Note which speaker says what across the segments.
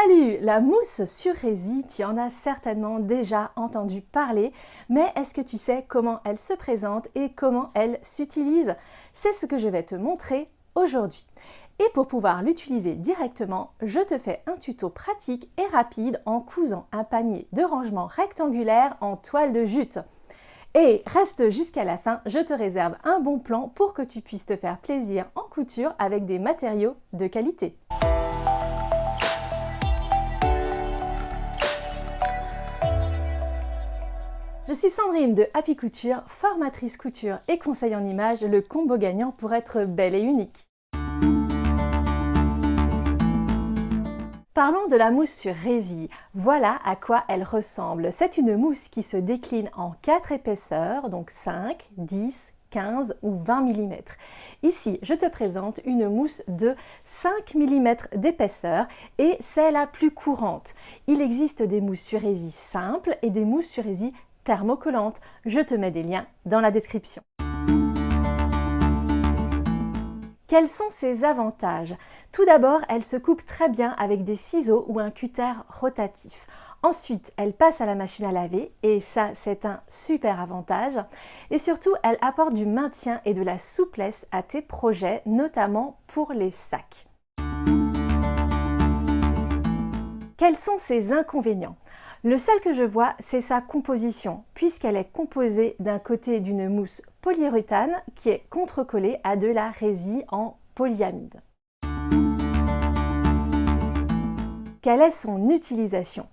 Speaker 1: Salut! La mousse sur résille, tu en as certainement déjà entendu parler, mais est-ce que tu sais comment elle se présente et comment elle s'utilise? C'est ce que je vais te montrer aujourd'hui. Et pour pouvoir l'utiliser directement, je te fais un tuto pratique et rapide en cousant un panier de rangement rectangulaire en toile de jute. Et reste jusqu'à la fin, je te réserve un bon plan pour que tu puisses te faire plaisir en couture avec des matériaux de qualité. Je suis Sandrine de Happy Couture, formatrice couture et conseil en images, le combo gagnant pour être belle et unique. Parlons de la mousse sur résille. Voilà à quoi elle ressemble. C'est une mousse qui se décline en 4 épaisseurs, donc 5, 10, 15 ou 20 mm. Ici, je te présente une mousse de 5 mm d'épaisseur et c'est la plus courante. Il existe des mousses sur résille simples et des mousses sur résille thermocollantes. Je te mets des liens dans la description. Quels sont ses avantages? Tout d'abord, elle se coupe très bien avec des ciseaux ou un cutter rotatif. Ensuite, elle passe à la machine à laver et ça, c'est un super avantage. Et surtout, elle apporte du maintien et de la souplesse à tes projets, notamment pour les sacs. Quels sont ses inconvénients? Le seul que je vois, c'est sa composition, puisqu'elle est composée d'un côté d'une mousse polyuréthane qui est contrecollée à de la résille en polyamide. Quelle est son utilisation?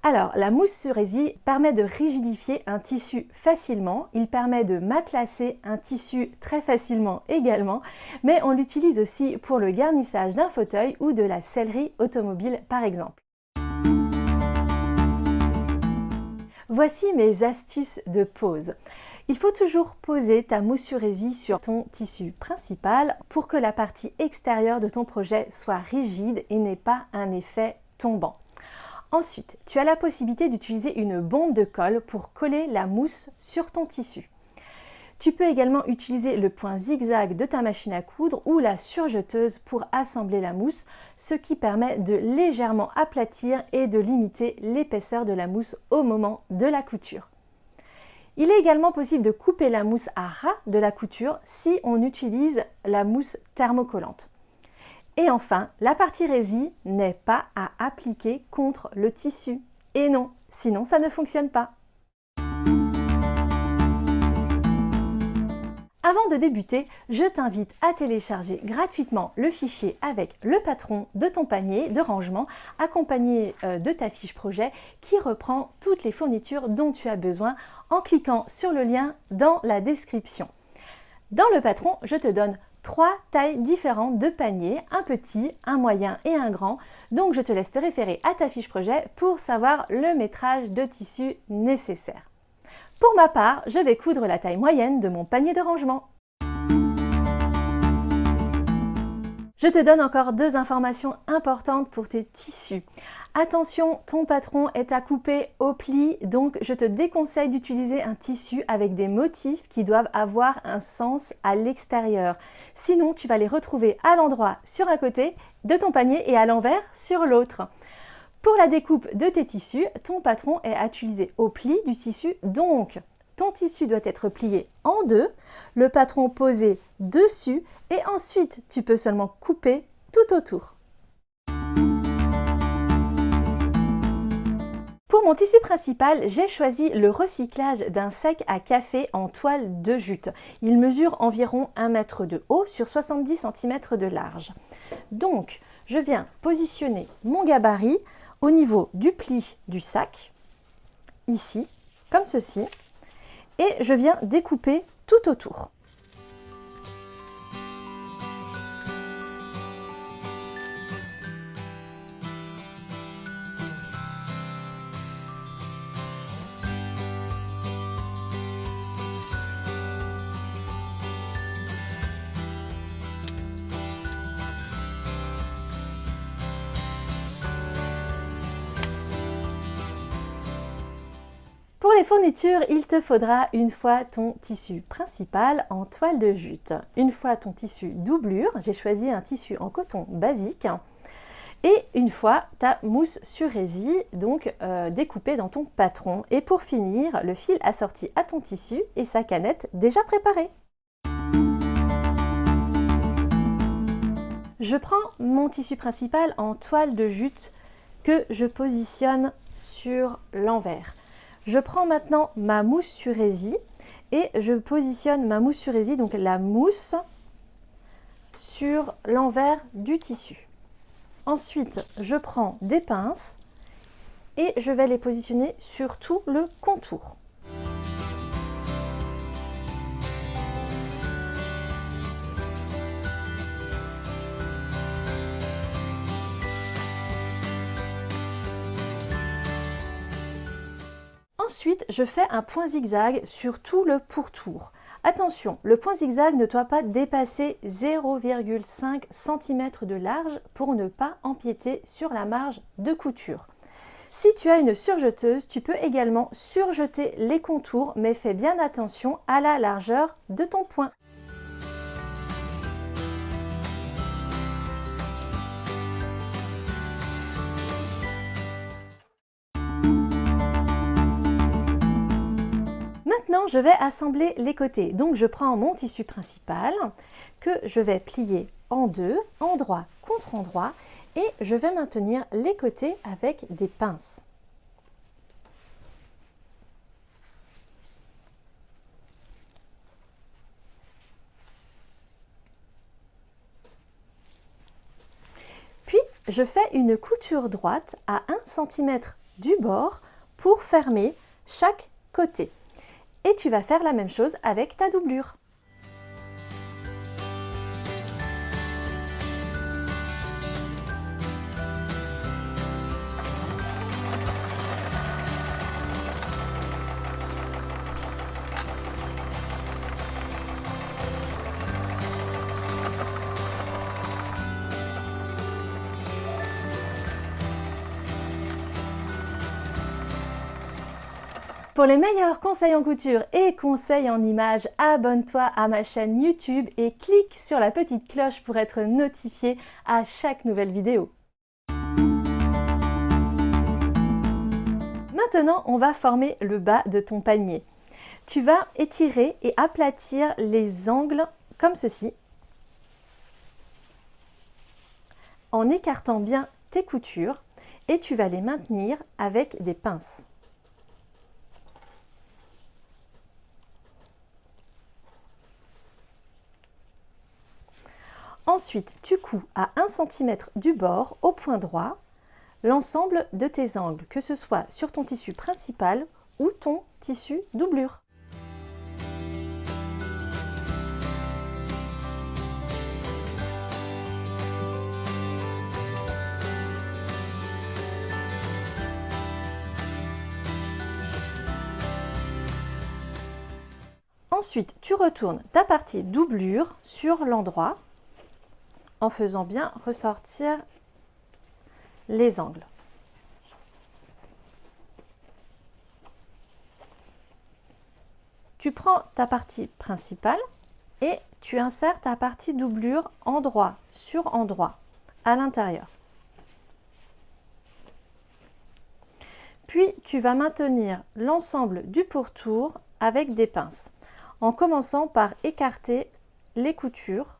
Speaker 1: Alors, la mousse sur résille permet de rigidifier un tissu facilement, il permet de matelasser un tissu très facilement également, mais on l'utilise aussi pour le garnissage d'un fauteuil ou de la sellerie automobile par exemple. Voici mes astuces de pose. Il faut toujours poser ta mousse sur résille sur ton tissu principal pour que la partie extérieure de ton projet soit rigide et n'ait pas un effet tombant. Ensuite, tu as la possibilité d'utiliser une bombe de colle pour coller la mousse sur ton tissu. Tu peux également utiliser le point zigzag de ta machine à coudre ou la surjeteuse pour assembler la mousse, ce qui permet de légèrement aplatir et de limiter l'épaisseur de la mousse au moment de la couture. Il est également possible de couper la mousse à ras de la couture si on utilise la mousse thermocollante. Et enfin, la partie résille n'est pas à appliquer contre le tissu. Et non, sinon ça ne fonctionne pas. Avant de débuter, je t'invite à télécharger gratuitement le fichier avec le patron de ton panier de rangement accompagné de ta fiche projet qui reprend toutes les fournitures dont tu as besoin en cliquant sur le lien dans la description. Dans le patron, je te donne 3 tailles différentes de paniers, un petit, un moyen et un grand. Donc je te laisse te référer à ta fiche projet pour savoir le métrage de tissu nécessaire. Pour ma part, je vais coudre la taille moyenne de mon panier de rangement. Je te donne encore 2 informations importantes pour tes tissus. Attention, ton patron est à couper au pli, donc je te déconseille d'utiliser un tissu avec des motifs qui doivent avoir un sens à l'extérieur. Sinon, tu vas les retrouver à l'endroit sur un côté de ton panier et à l'envers sur l'autre. Pour la découpe de tes tissus, ton patron est à utiliser au pli du tissu, donc ton tissu doit être plié en 2, le patron posé dessus et ensuite tu peux seulement couper tout autour. Pour mon tissu principal, j'ai choisi le recyclage d'un sac à café en toile de jute. Il mesure environ 1 mètre de haut sur 70 cm de large. Donc, je viens positionner mon gabarit au niveau du pli du sac, ici, comme ceci, et je viens découper tout autour. Pour les fournitures, il te faudra une fois ton tissu principal en toile de jute, une fois ton tissu doublure, j'ai choisi un tissu en coton basique, Et une fois ta mousse sur résille, donc découpée dans ton patron. Et pour finir, le fil assorti à ton tissu et sa canette déjà préparée. Je prends mon tissu principal en toile de jute que je positionne sur l'envers. Je prends maintenant ma mousse sur résille et je positionne ma mousse sur résille, donc la mousse, sur l'envers du tissu. Ensuite, je prends des pinces et je vais les positionner sur tout le contour. Ensuite, je fais un point zigzag sur tout le pourtour. Attention, le point zigzag ne doit pas dépasser 0,5 cm de large pour ne pas empiéter sur la marge de couture. Si tu as une surjeteuse, tu peux également surjeter les contours, mais fais bien attention à la largeur de ton point. Maintenant, je vais assembler les côtés. Donc, je prends mon tissu principal que je vais plier en deux, endroit contre endroit, et je vais maintenir les côtés avec des pinces. Puis, je fais une couture droite à 1 cm du bord pour fermer chaque côté. Et tu vas faire la même chose avec ta doublure. Pour les meilleurs conseils en couture et conseils en images, abonne-toi à ma chaîne YouTube et clique sur la petite cloche pour être notifié à chaque nouvelle vidéo. Maintenant, on va former le bas de ton panier. Tu vas étirer et aplatir les angles comme ceci, en écartant bien tes coutures, et tu vas les maintenir avec des pinces. Ensuite, tu couds à 1 cm du bord au point droit l'ensemble de tes angles, que ce soit sur ton tissu principal ou ton tissu doublure. Ensuite, tu retournes ta partie doublure sur l'endroit en faisant bien ressortir les angles. Tu prends ta partie principale et tu insères ta partie doublure endroit sur endroit à l'intérieur. Puis tu vas maintenir l'ensemble du pourtour avec des pinces, en commençant par écarter les coutures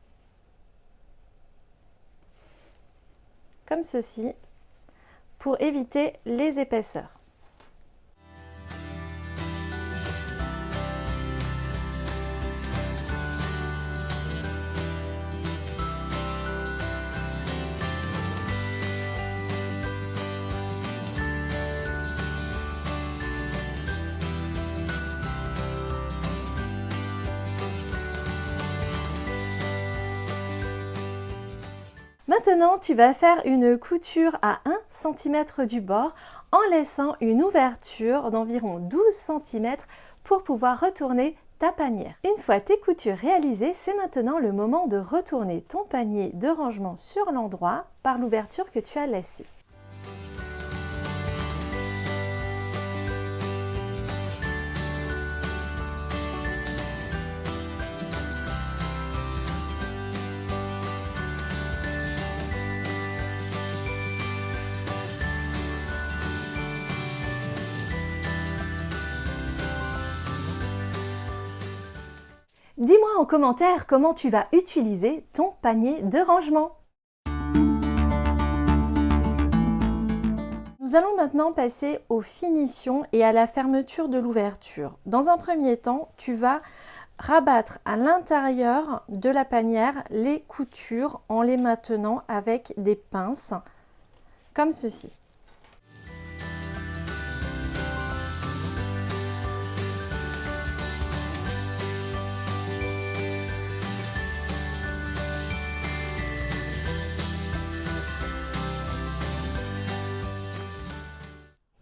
Speaker 1: comme ceci pour éviter les épaisseurs. Maintenant, tu vas faire une couture à 1 cm du bord en laissant une ouverture d'environ 12 cm pour pouvoir retourner ta panière. Une fois tes coutures réalisées, c'est maintenant le moment de retourner ton panier de rangement sur l'endroit par l'ouverture que tu as laissée. Dis-moi en commentaire comment tu vas utiliser ton panier de rangement. Nous allons maintenant passer aux finitions et à la fermeture de l'ouverture. Dans un premier temps, tu vas rabattre à l'intérieur de la panière les coutures en les maintenant avec des pinces, comme ceci.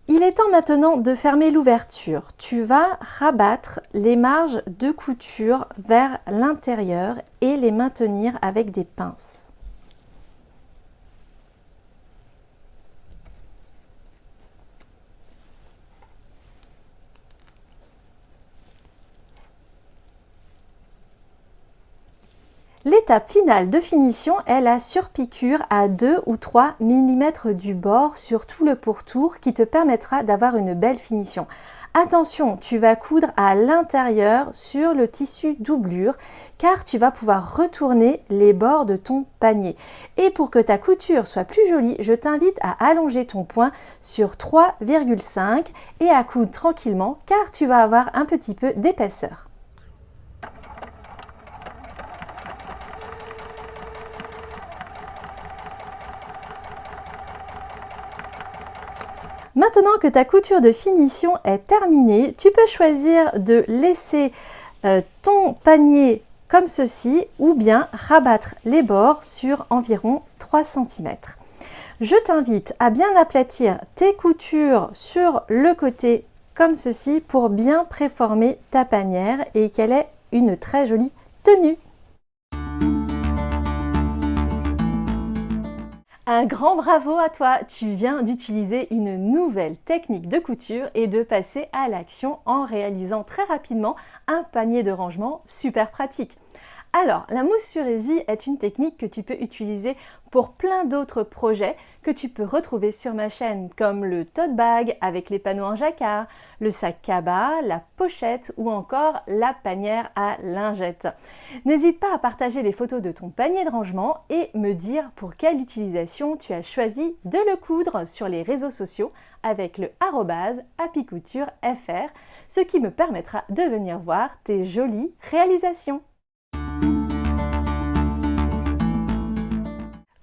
Speaker 1: Il est temps maintenant de fermer l'ouverture. Tu vas rabattre les marges de couture vers l'intérieur et les maintenir avec des pinces. L'étape finale de finition est la surpiqûre à 2 ou 3 mm du bord sur tout le pourtour qui te permettra d'avoir une belle finition. Attention, tu vas coudre à l'intérieur sur le tissu doublure car tu vas pouvoir retourner les bords de ton panier. Et pour que ta couture soit plus jolie, je t'invite à allonger ton point sur 3,5 et à coudre tranquillement car tu vas avoir un petit peu d'épaisseur. Maintenant que ta couture de finition est terminée, tu peux choisir de laisser ton panier comme ceci ou bien rabattre les bords sur environ 3 cm. Je t'invite à bien aplatir tes coutures sur le côté comme ceci pour bien préformer ta panière et qu'elle ait une très jolie tenue. Un grand bravo à toi, tu viens d'utiliser une nouvelle technique de couture et de passer à l'action en réalisant très rapidement un panier de rangement super pratique. Alors, la mousse sur résille est une technique que tu peux utiliser pour plein d'autres projets que tu peux retrouver sur ma chaîne, comme le tote bag avec les panneaux en jacquard, le sac cabas, la pochette ou encore la panière à lingettes. N'hésite pas à partager les photos de ton panier de rangement et me dire pour quelle utilisation tu as choisi de le coudre sur les réseaux sociaux avec le @apicouturefr, ce qui me permettra de venir voir tes jolies réalisations.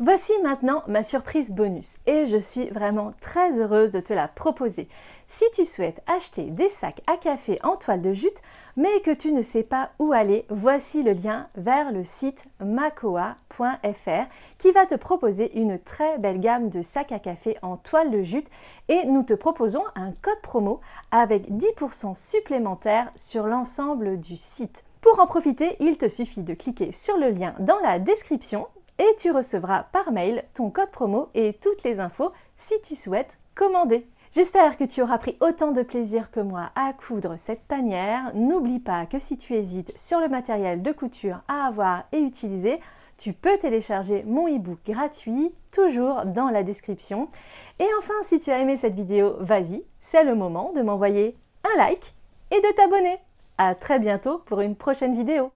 Speaker 1: Voici maintenant ma surprise bonus et je suis vraiment très heureuse de te la proposer. Si tu souhaites acheter des sacs à café en toile de jute mais que tu ne sais pas où aller, voici le lien vers le site makoa.fr qui va te proposer une très belle gamme de sacs à café en toile de jute et nous te proposons un code promo avec 10% supplémentaire sur l'ensemble du site. Pour en profiter, il te suffit de cliquer sur le lien dans la description et tu recevras par mail ton code promo et toutes les infos si tu souhaites commander. J'espère que tu auras pris autant de plaisir que moi à coudre cette panière. N'oublie pas que si tu hésites sur le matériel de couture à avoir et utiliser, tu peux télécharger mon e-book gratuit, toujours dans la description. Et enfin, si tu as aimé cette vidéo, vas-y, c'est le moment de m'envoyer un like et de t'abonner. À très bientôt pour une prochaine vidéo.